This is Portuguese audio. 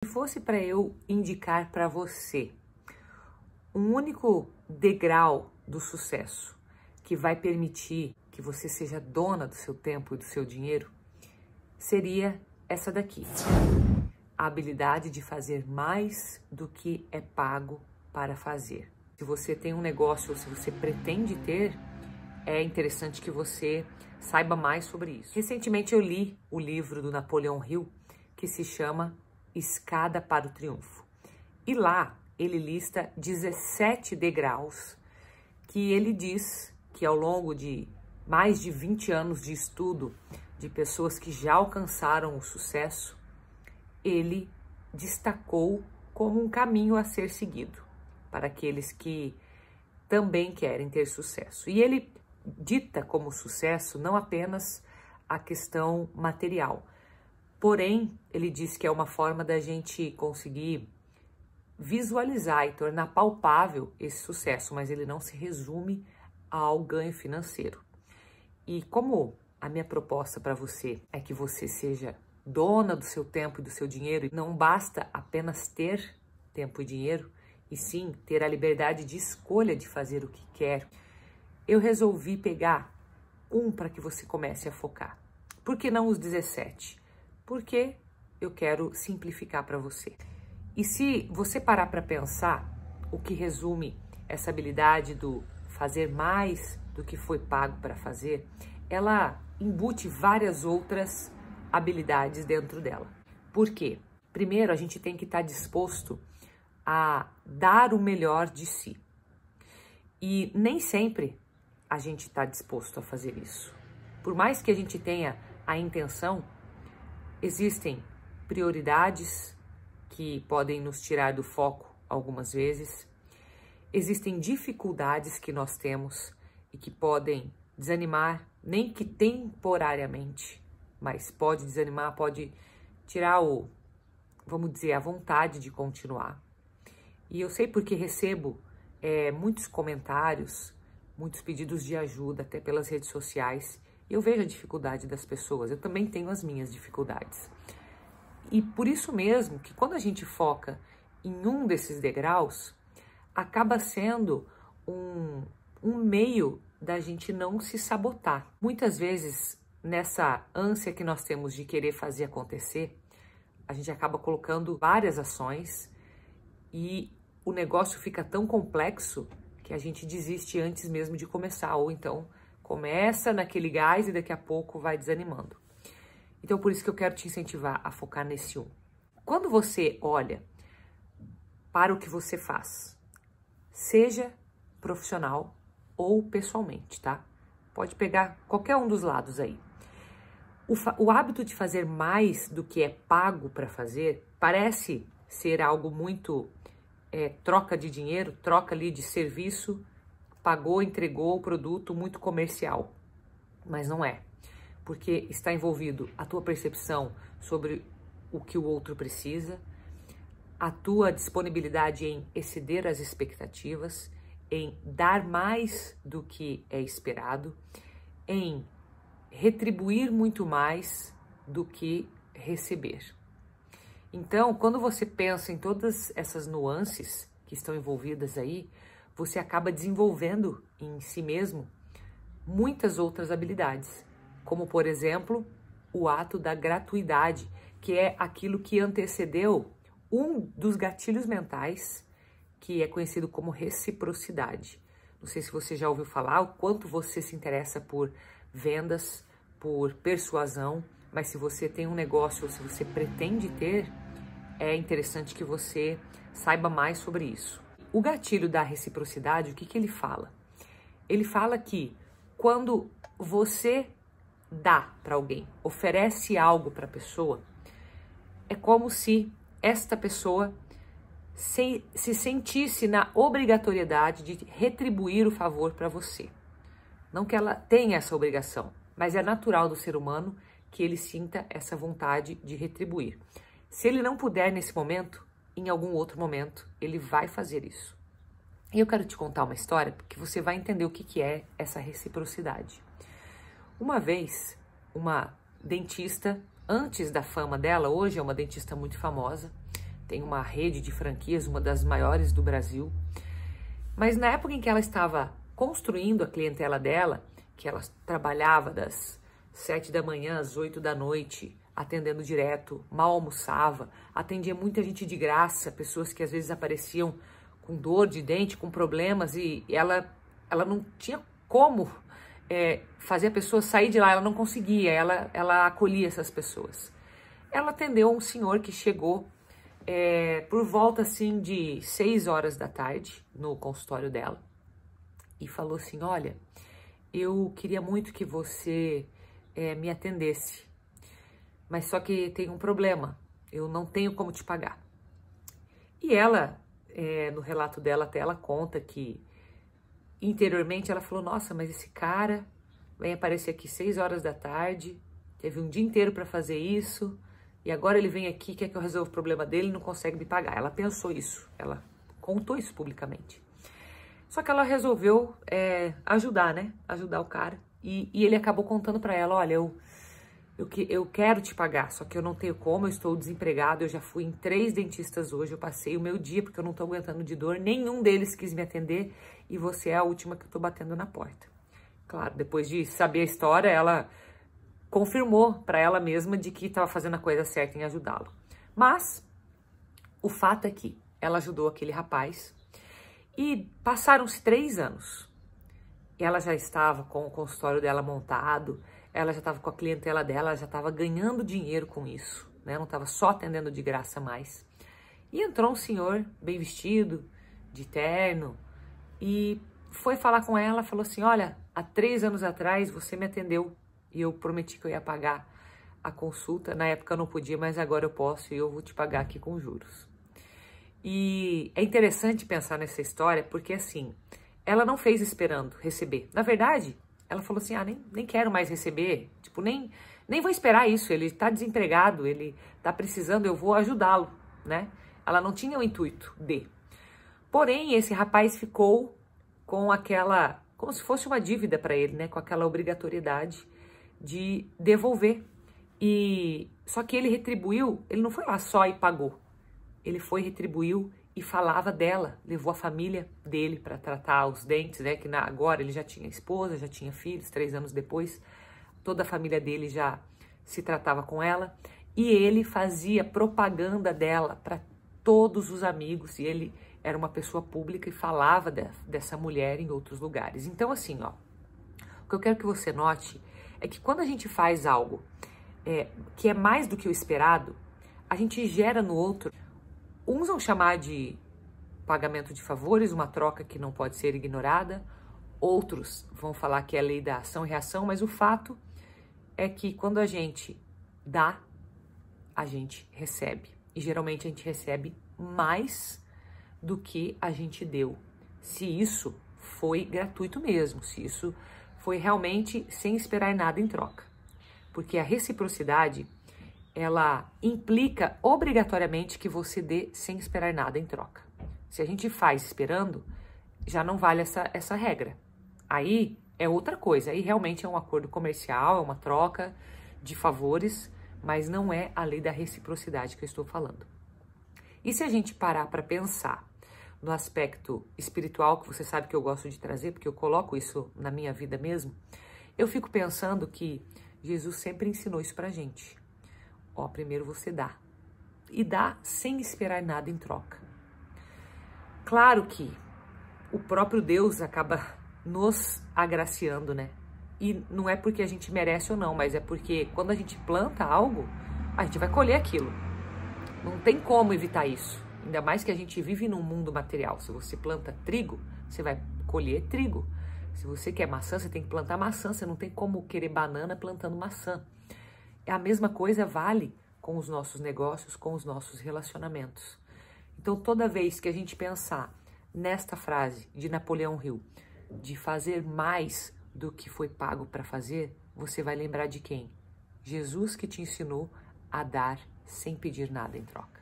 Se fosse para eu indicar para você um único degrau do sucesso que vai permitir que você seja dona do seu tempo e do seu dinheiro, seria essa daqui: a habilidade de fazer mais do que é pago para fazer. Se você tem um negócio ou se você pretende ter, é interessante que você saiba mais sobre isso. Recentemente eu li o livro do Napoleão Hill, que se chama Escada para o Triunfo. E lá ele lista 17 degraus que ele diz que ao longo de mais de 20 anos de estudo de pessoas que já alcançaram o sucesso, ele destacou como um caminho a ser seguido para aqueles que também querem ter sucesso. E ele dita como sucesso não apenas a questão material, porém, ele diz que é uma forma da gente conseguir visualizar e tornar palpável esse sucesso, mas ele não se resume ao ganho financeiro. E como a minha proposta para você é que você seja dona do seu tempo e do seu dinheiro, e não basta apenas ter tempo e dinheiro, e sim ter a liberdade de escolha de fazer o que quer, eu resolvi pegar um para que você comece a focar. Por que não os 17? Porque eu quero simplificar para você. E se você parar para pensar, o que resume essa habilidade do fazer mais do que foi pago para fazer, ela embute várias outras habilidades dentro dela. Por quê? Primeiro, a gente tem que estar disposto a dar o melhor de si. E nem sempre a gente está disposto a fazer isso. Por mais que a gente tenha a intenção, existem prioridades que podem nos tirar do foco algumas vezes. Existem dificuldades que nós temos e que podem desanimar, nem que temporariamente, mas pode desanimar, pode tirar vamos dizer, a vontade de continuar. E eu sei porque recebo muitos comentários, muitos pedidos de ajuda, até pelas redes sociais. Eu vejo a dificuldade das pessoas, eu também tenho as minhas dificuldades. E por isso mesmo que quando a gente foca em um desses degraus, acaba sendo um meio da gente não se sabotar. Muitas vezes, nessa ânsia que nós temos de querer fazer acontecer, a gente acaba colocando várias ações e o negócio fica tão complexo que a gente desiste antes mesmo de começar, ou então começa naquele gás e daqui a pouco vai desanimando. Então, por isso que eu quero te incentivar a focar nesse um. Quando você olha para o que você faz, seja profissional ou pessoalmente, tá? Pode pegar qualquer um dos lados aí. O hábito de fazer mais do que é pago para fazer parece ser algo muito troca de dinheiro, troca ali de serviço, pagou, entregou o produto, muito comercial. Mas não é. Porque está envolvido a tua percepção sobre o que o outro precisa, a tua disponibilidade em exceder as expectativas, em dar mais do que é esperado, em retribuir muito mais do que receber. Então, quando você pensa em todas essas nuances que estão envolvidas aí, você acaba desenvolvendo em si mesmo muitas outras habilidades, como, por exemplo, o ato da gratuidade, que é aquilo que antecedeu um dos gatilhos mentais, que é conhecido como reciprocidade. Não sei se você já ouviu falar o quanto você se interessa por vendas, por persuasão, mas se você tem um negócio ou se você pretende ter, é interessante que você saiba mais sobre isso. O gatilho da reciprocidade, o que ele fala? Ele fala que quando você dá para alguém, oferece algo para a pessoa, é como se esta pessoa se sentisse na obrigatoriedade de retribuir o favor para você. Não que ela tenha essa obrigação, mas é natural do ser humano que ele sinta essa vontade de retribuir. Se ele não puder nesse momento, em algum outro momento, ele vai fazer isso. E eu quero te contar uma história, porque você vai entender o que é essa reciprocidade. Uma vez, uma dentista, antes da fama dela, hoje é uma dentista muito famosa, tem uma rede de franquias, uma das maiores do Brasil. Mas na época em que ela estava construindo a clientela dela, que ela trabalhava das 7 da manhã às 8 da noite, atendendo direto, mal almoçava, atendia muita gente de graça, pessoas que às vezes apareciam com dor de dente, com problemas, e ela não tinha como fazer a pessoa sair de lá, ela não conseguia, ela acolhia essas pessoas. Ela atendeu um senhor que chegou por volta assim de 6 horas da tarde no consultório dela e falou assim: olha, eu queria muito que você me atendesse, mas só que tem um problema, eu não tenho como te pagar. E ela, no relato dela, até ela conta que interiormente ela falou: nossa, mas esse cara vem aparecer aqui 6 horas da tarde, teve um dia inteiro para fazer isso, e agora ele vem aqui, quer que eu resolva o problema dele e não consegue me pagar. Ela pensou isso, ela contou isso publicamente. Só que ela resolveu ajudar, né? Ajudar o cara. E ele acabou contando para ela: olha, eu quero te pagar, só que eu não tenho como, eu estou desempregado, eu já fui em 3 dentistas hoje, eu passei o meu dia porque eu não estou aguentando de dor, nenhum deles quis me atender e você é a última que eu estou batendo na porta. Claro, depois de saber a história, ela confirmou para ela mesma de que estava fazendo a coisa certa em ajudá-lo. Mas o fato é que ela ajudou aquele rapaz e passaram-se 3 anos. Ela já estava com o consultório dela montado, ela já estava com a clientela dela, ela já estava ganhando dinheiro com isso, né? Não estava só atendendo de graça mais. E entrou um senhor bem vestido, de terno, e foi falar com ela, falou assim: olha, há 3 anos atrás você me atendeu e eu prometi que eu ia pagar a consulta. Na época eu não podia, mas agora eu posso e eu vou te pagar aqui com juros. E é interessante pensar nessa história porque, assim, ela não fez esperando receber. Na verdade, ela falou assim: ah, nem quero mais receber, tipo, nem vou esperar isso, ele tá desempregado, ele tá precisando, eu vou ajudá-lo, né? Ela não tinha o intuito de. Porém, esse rapaz ficou com aquela, como se fosse uma dívida para ele, né? Com aquela obrigatoriedade de devolver. E só que ele retribuiu, ele não foi lá só e pagou. Ele foi, retribuiu e falava dela, levou a família dele para tratar os dentes, né? Que agora ele já tinha esposa, já tinha filhos, 3 anos depois, toda a família dele já se tratava com ela. E ele fazia propaganda dela para todos os amigos, e ele era uma pessoa pública e falava dessa mulher em outros lugares. Então, assim, ó, o que eu quero que você note é que quando a gente faz algo que é mais do que o esperado, a gente gera no outro. Uns vão chamar de pagamento de favores, uma troca que não pode ser ignorada. Outros vão falar que é a lei da ação e reação, mas o fato é que quando a gente dá, a gente recebe. E geralmente a gente recebe mais do que a gente deu. Se isso foi gratuito mesmo, se isso foi realmente sem esperar nada em troca. Porque a reciprocidade, ela implica obrigatoriamente que você dê sem esperar nada em troca. Se a gente faz esperando, já não vale essa regra. Aí é outra coisa, aí realmente é um acordo comercial, é uma troca de favores, mas não é a lei da reciprocidade que eu estou falando. E se a gente parar para pensar no aspecto espiritual, que você sabe que eu gosto de trazer, porque eu coloco isso na minha vida mesmo, eu fico pensando que Jesus sempre ensinou isso pra gente. Ó, primeiro você dá. E dá sem esperar nada em troca. Claro que o próprio Deus acaba nos agraciando, né? E não é porque a gente merece ou não, mas é porque quando a gente planta algo, a gente vai colher aquilo. Não tem como evitar isso. Ainda mais que a gente vive num mundo material. Se você planta trigo, você vai colher trigo. Se você quer maçã, você tem que plantar maçã. Você não tem como querer banana plantando maçã. A mesma coisa vale com os nossos negócios, com os nossos relacionamentos. Então, toda vez que a gente pensar nesta frase de Napoleão Hill, de fazer mais do que foi pago para fazer, você vai lembrar de quem? Jesus, que te ensinou a dar sem pedir nada em troca.